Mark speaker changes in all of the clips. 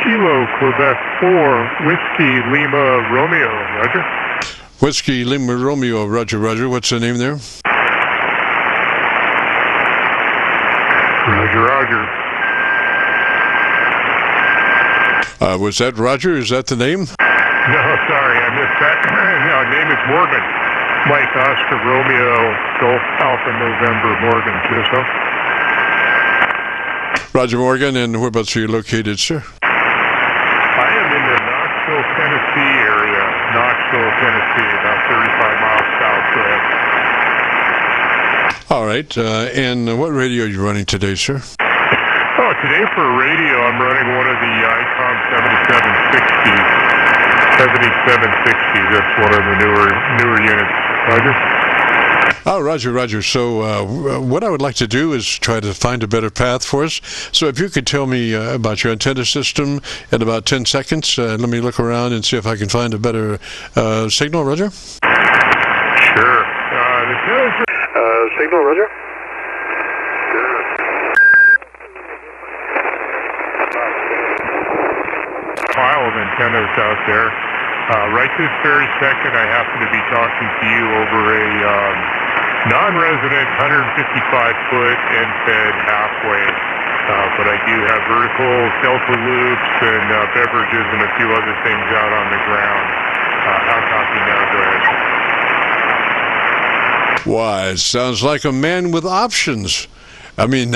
Speaker 1: Kilo, Quebec 4, Whiskey, Lima, Romeo, Roger.
Speaker 2: Whiskey, Lima, Romeo, Roger, Roger. What's the name there?
Speaker 1: Roger, Roger.
Speaker 2: Was that Roger? Is that the name?
Speaker 1: No, sorry, I missed that. No, name is Morgan. Mike, Oscar, Romeo, Golf, Alpha, November, Morgan, Qso.
Speaker 2: Roger, Morgan, and whereabouts are you located, sir?
Speaker 1: I am in the Knoxville, Tennessee area. Knoxville, Tennessee, about 35 miles south. Go ahead.
Speaker 2: All right, and what radio are you running today, sir?
Speaker 1: Oh, today for radio, I'm running one of the ICOM 7760s. That's one of the newer units. Roger?
Speaker 2: Oh, Roger, Roger. So what I would like to do is try to find a better path for us. So if you could tell me about your antenna system in about 10 seconds, let me look around and see if I can find a better signal, Roger?
Speaker 1: Sure.
Speaker 2: Signal, Roger?
Speaker 1: Pile of antennas out there. Right this very second, I happen to be talking to you over a non-resident 155-foot end-fed halfway, but I do have vertical delta loops and beverages and a few other things out on the ground. How copy now? Go ahead.
Speaker 2: Why, sounds like a man with options. I mean,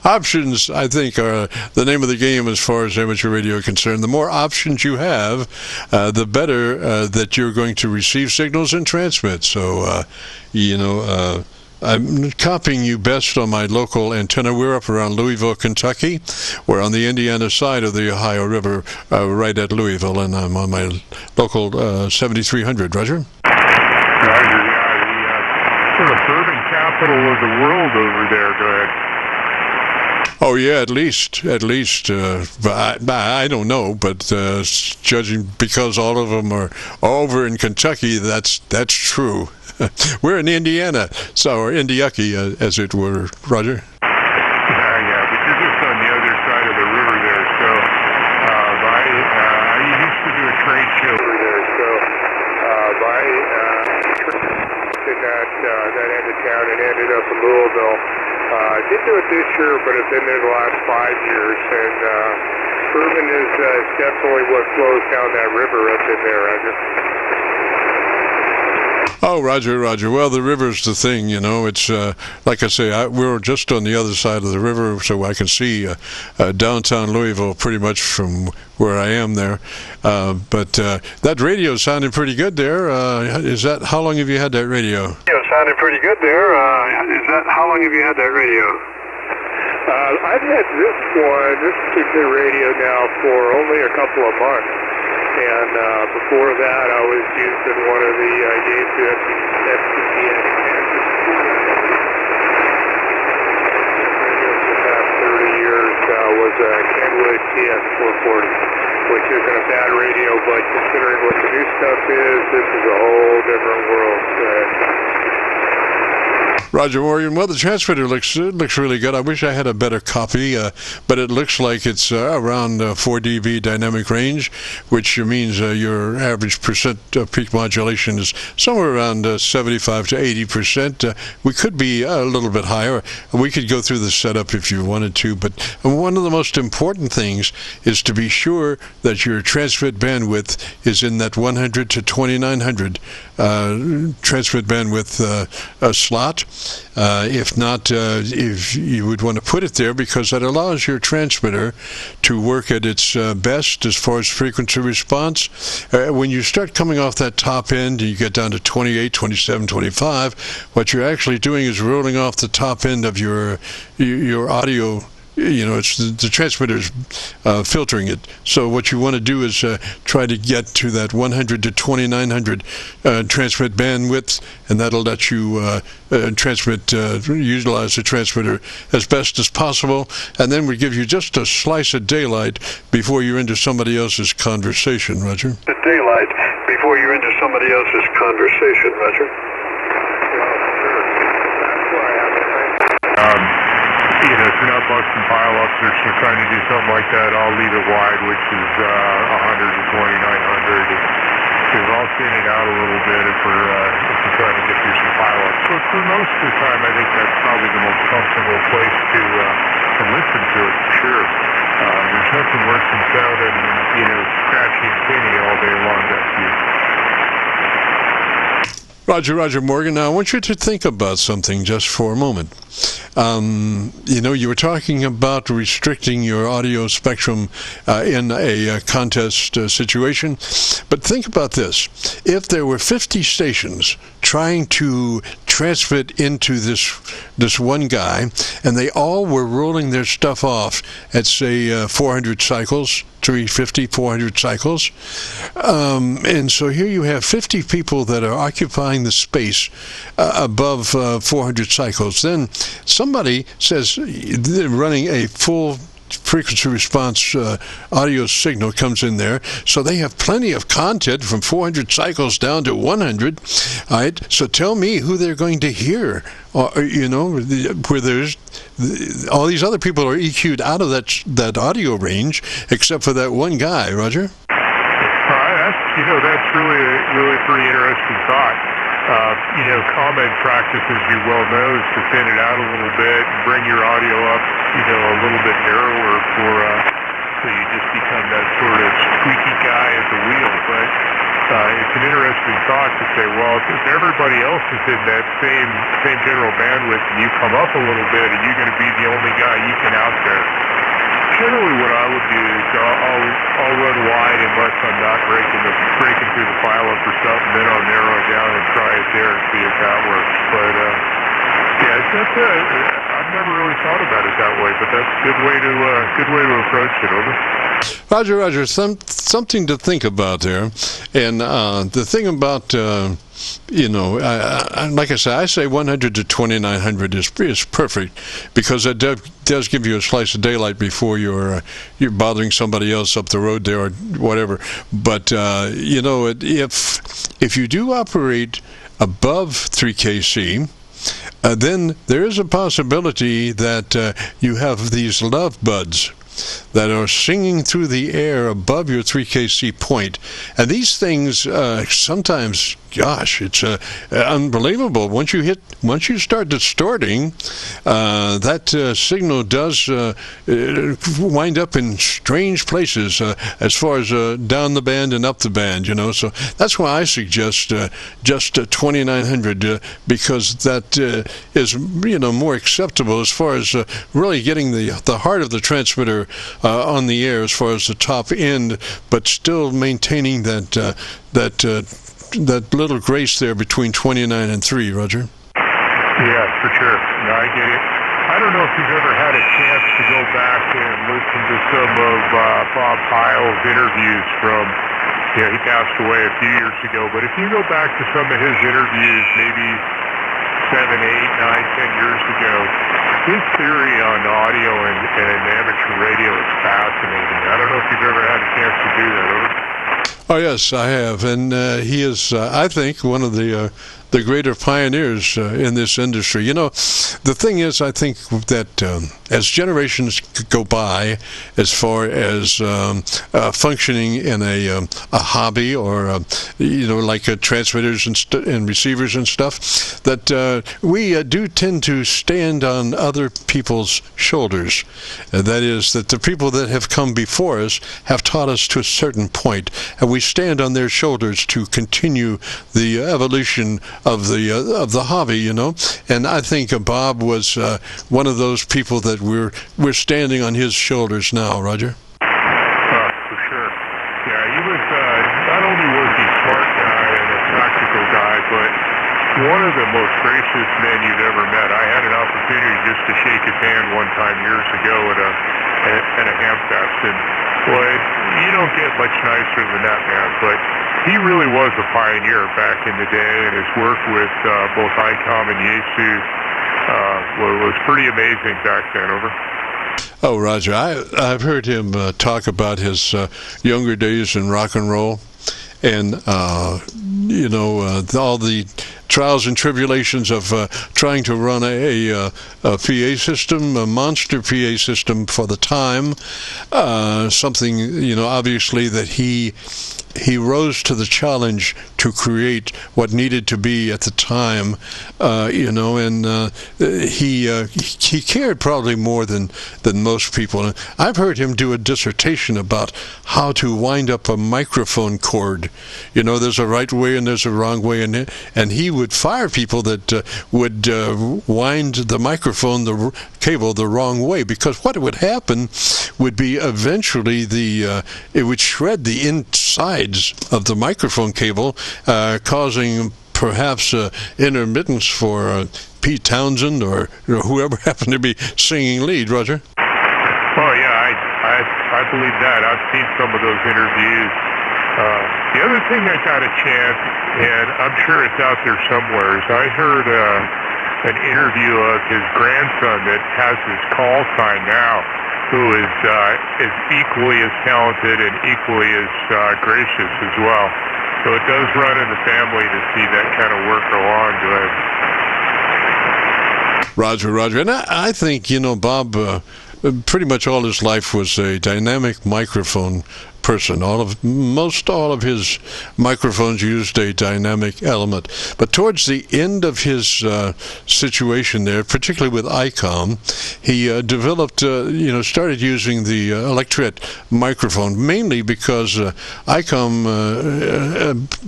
Speaker 2: options, I think, are the name of the game as far as amateur radio is concerned. The more options you have, the better that you're going to receive signals and transmit. So, I'm copying you best on my local antenna. We're up around Louisville, Kentucky. We're on the Indiana side of the Ohio River, right at Louisville, and I'm on my local 7300. Roger?
Speaker 1: Roger, sort of bourbon capital of the world over there. Go ahead.
Speaker 2: Oh yeah, at least. I don't know, but judging because all of them are over in Kentucky, that's true. We're in Indiana, or Indiaki, as it were, Roger.
Speaker 1: Yeah, but you're just on the other side of the river there. So I used to do a trade show over there. So that end of town and ended up in Louisville. Did do it this year, but it's been there the last 5 years. And bourbon is definitely what flows down that river up in there, Roger.
Speaker 2: Oh, Roger. Well, the river's the thing, It's, like I say, we're just on the other side of the river, so I can see downtown Louisville pretty much from where I am there. But that radio sounded pretty good there. How long have you had that radio?
Speaker 1: Sounded pretty good there. How long have you had that radio? I've had this particular radio now for only a couple of months. And before that, I was using one of the Yaesu FCCN radio for the past 30 years. Was a Kenwood TS440, which isn't a bad radio, but considering what the new stuff is, this is a whole different world.
Speaker 2: Roger, Morgan. Well, the transmitter looks really good. I wish I had a better copy, but it looks like it's around 4 dB dynamic range, which means your average percent peak modulation is somewhere around 75 to 80%. We could be a little bit higher. We could go through the setup if you wanted to, but one of the most important things is to be sure that your transmit bandwidth is in that 100 to 2900 transmit bandwidth slot. If not, if you would want to put it there, because that allows your transmitter to work at its best as far as frequency response. When you start coming off that top end, you get down to 28, 27, 25, what you're actually doing is rolling off the top end of your audio. It's the transmitter's filtering it. So what you want to do is try to get to that 100 to 2900 transmit bandwidth, and that'll let you utilize the transmitter as best as possible, and then we give you just a slice of daylight before you're into somebody else's conversation, Roger.
Speaker 1: Daylight before you're into somebody else's conversation, Roger. If you're not busting pile-ups or trying to do something like that, I'll leave it wide. thin it out a little bit if we're trying to get through some pileups. But for most of the time, I think that's probably the most comfortable place to listen to it, for sure. There's nothing worse than sounding, scratchy and tinny all day long back here.
Speaker 2: Roger, Morgan. Now, I want you to think about something just for a moment. You were talking about restricting your audio spectrum in a contest situation, but think about this. If there were 50 stations trying to transmit into this one guy, and they all were rolling their stuff off at, say, 400 cycles, 350, 400 cycles, and so here you have 50 people that are occupying the space above 400 cycles. Then somebody says they're running a full frequency response audio signal comes in there, so they have plenty of content from 400 cycles down to 100. All right, so tell me who they're going to hear, where there's all these other people are EQ'd out of that audio range, except for that one guy. Roger.
Speaker 1: That's really pretty interesting thought. Common practice, as you well know, is to thin it out a little bit and bring your audio up, a little bit narrower so you just become that sort of squeaky guy at the wheel. But it's an interesting thought to say, well, if everybody else is in that same general bandwidth and you come up a little bit, are you going to be the only guy you can out there? Generally, what I would do is I'll run wide unless I'm not breaking through the file up or something. Then I'll narrow it down and try it there and see if that works. But I've never really thought about it that way. But that's a good way to approach it. Over.
Speaker 2: Roger. Something to think about there. And the thing about like I say 100 to 2900 is perfect, because it does give you a slice of daylight before you're bothering somebody else up the road there or whatever. But if you do operate above 3 kc, then there is a possibility that you have these love buds that are singing through the air above your 3 kc point. And these things sometimes, gosh, it's unbelievable. Once you start distorting, that signal does wind up in strange places as far as down the band and up the band, So that's why I suggest just 2900 because that is more acceptable as far as really getting the heart of the transmitter on the air as far as the top end, but still maintaining that little grace there between 29 and 3, Roger.
Speaker 1: Yeah, for sure. No, I get it. I don't know if you've ever had a chance to go back and listen to some of Bob Pyle's interviews from, he passed away a few years ago, but if you go back to some of his interviews, maybe 7, 8, 9, 10 years ago, his theory on audio and amateur radio is fascinating. I don't know if you've ever had a chance to do that, over.
Speaker 2: Oh, yes, I have. And he is, I think, one of the greater pioneers in this industry. The thing is, I think that as generations go by, as far as functioning in a hobby or, like transmitters and receivers and stuff, that we do tend to stand on other people's shoulders. That is, that the people that have come before us have taught us to a certain point, and we stand on their shoulders to continue the evolution of the hobby, and I think Bob was one of those people that we're standing on his shoulders now, Roger.
Speaker 1: For sure. Yeah, he was not only was he a smart guy and a practical guy, but one of the most gracious men you've ever met. I had an opportunity just to shake his hand one time years ago at a ham fest, and boy, you don't get much nicer than that, man. But he really was a pioneer back in the day, and his work with both ICOM and Yaesu was pretty amazing back then, over.
Speaker 2: Oh, Roger, I've heard him talk about his younger days in rock and roll, and all the trials and tribulations of trying to run a PA system, a monster PA system for the time, something, obviously that he he rose to the challenge to create what needed to be at the time, and he cared probably more than most people. And I've heard him do a dissertation about how to wind up a microphone cord. There's a right way and there's a wrong way, and he would fire people that would wind the microphone, the cable, the wrong way, because what would happen would be eventually it would shred the insides of the microphone cable, causing perhaps intermittence for Pete Townsend or whoever happened to be singing lead. Roger?
Speaker 1: Oh yeah, I believe that. I've seen some of those interviews. The other thing I got a chance, and I'm sure it's out there somewhere, is I heard an interview of his grandson that has his call sign now, who is equally as talented and equally as gracious as well. So it does run in the family to see that kind of work go on.
Speaker 2: Roger. And I think, Bob, pretty much all his life was a dynamic microphone person. Most all of his microphones used a dynamic element. But towards the end of his situation there, particularly with ICOM, he developed, started using the electret microphone, mainly because ICOM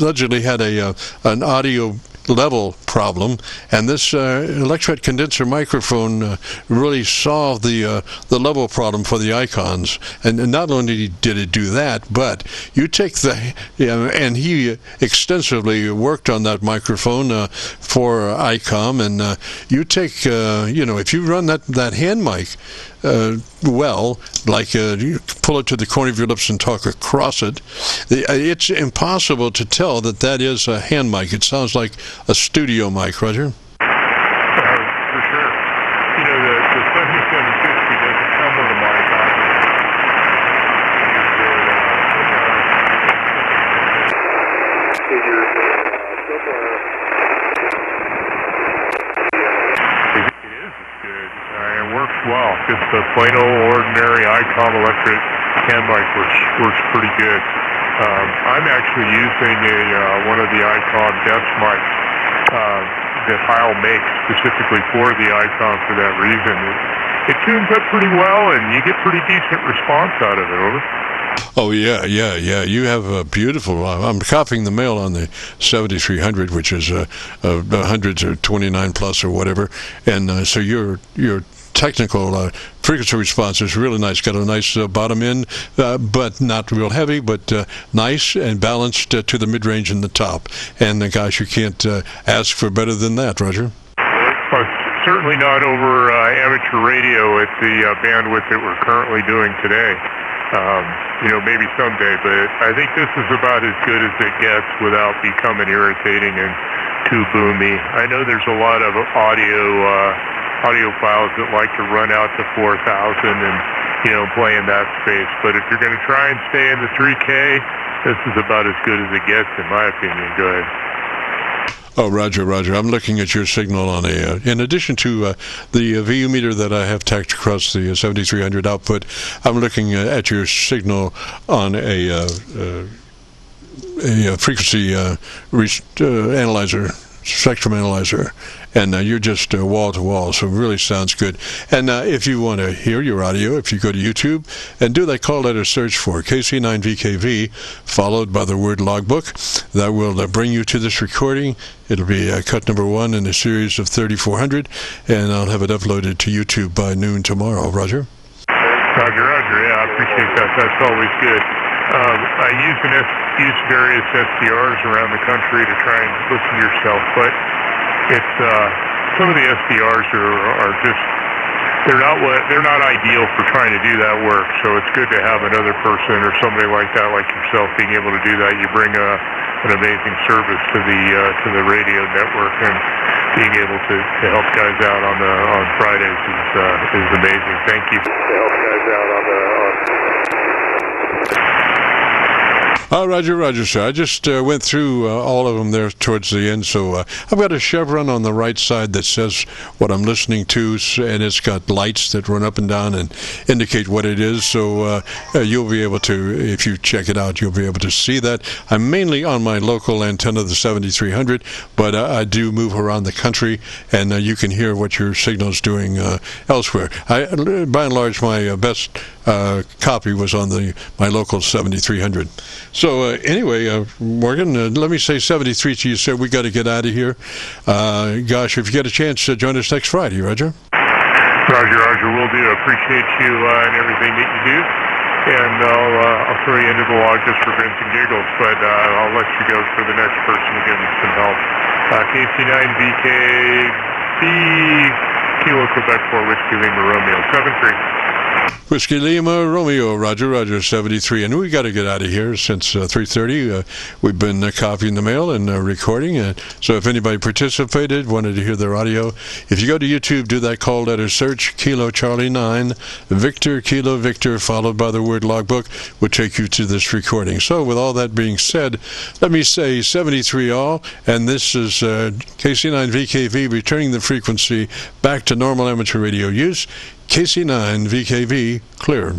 Speaker 2: allegedly had an audio level problem, and this electret condenser microphone really solved the level problem for the icons. And not only did it do that, but you take and he extensively worked on that microphone for ICOM, and you take if you run that hand mic you pull it to the corner of your lips and talk across it, it's impossible to tell that is a hand mic. It sounds like a studio mic, Roger.
Speaker 1: For sure. The 7750 doesn't come with a mic on it. It works well. Just a plain old ordinary ICOM electric hand mic works pretty good. I'm actually using one of the ICOM desk mics that Heil makes specifically for the ICOM for that reason. It tunes up pretty well, and you get pretty decent response out of it. Over.
Speaker 2: Oh, yeah. You have a beautiful... I'm copying the mail on the 7300, which is 100 or 29 plus or whatever. And so your technical frequency response is really nice. Got a nice bottom end, but not real heavy, but nice and balanced to the mid-range and the top. And gosh, you can't ask for better than that, Roger.
Speaker 1: Certainly not over amateur radio at the bandwidth that we're currently doing today. Maybe someday, but I think this is about as good as it gets without becoming irritating and too boomy. I know there's a lot of audio files that like to run out to 4,000 and, play in that space. But if you're going to try and stay in the 3K, this is about as good as it gets, in my opinion. Go ahead.
Speaker 2: Oh, Roger. I'm looking at your signal on in addition to the VU meter that I have tacked across the 7300 output, I'm looking at your signal on a frequency analyzer, spectrum analyzer, and you're just wall to wall, so it really sounds good. And if you want to hear your audio, if you go to YouTube and do that call letter search for KC9VKV followed by the word logbook, that will bring you to this recording. It'll be cut number 1 in a series of 3400, and I'll have it uploaded to YouTube by noon tomorrow. Roger?
Speaker 1: Roger, yeah, I appreciate that. That's always good. I use various SDRs around the country to try and listen to yourself, but it's some of the SDRs are just they're not ideal for trying to do that work. So it's good to have another person or somebody like that, like yourself, being able to do that. You bring an amazing service to the radio network, and being able to help guys out on Fridays is amazing. Thank you. To help guys out on
Speaker 2: Roger, sir. I just went through all of them there towards the end, so I've got a chevron on the right side that says what I'm listening to, and it's got lights that run up and down and indicate what it is, so you'll be able to, if you check it out, you'll be able to see that. I'm mainly on my local antenna, the 7300, but I do move around the country, and you can hear what your signal's doing elsewhere. By and large, my best copy was on my local 7300. So anyway, Morgan, let me say 73 to you, sir. We got to get out of here. Gosh, if you get a chance, join us next Friday, Roger.
Speaker 1: Roger, will do. Appreciate you and everything that you do. And I'll throw you into the log just for grins and giggles, but I'll let you go for the next person to give me some help. KC9VKV, Kilo Quebec 4 Whiskey Lima Romeo 73.
Speaker 2: Whiskey Lima Romeo, Roger, 73. And we got to get out of here since 3:30. We've been copying the mail and recording. So if anybody participated, wanted to hear their audio, if you go to YouTube, do that call letter search, Kilo Charlie 9, Victor, Kilo Victor, followed by the word logbook, will take you to this recording. So with all that being said, let me say 73 all, and this is KC9VKV returning the frequency back to normal amateur radio use. KC9VKV clear.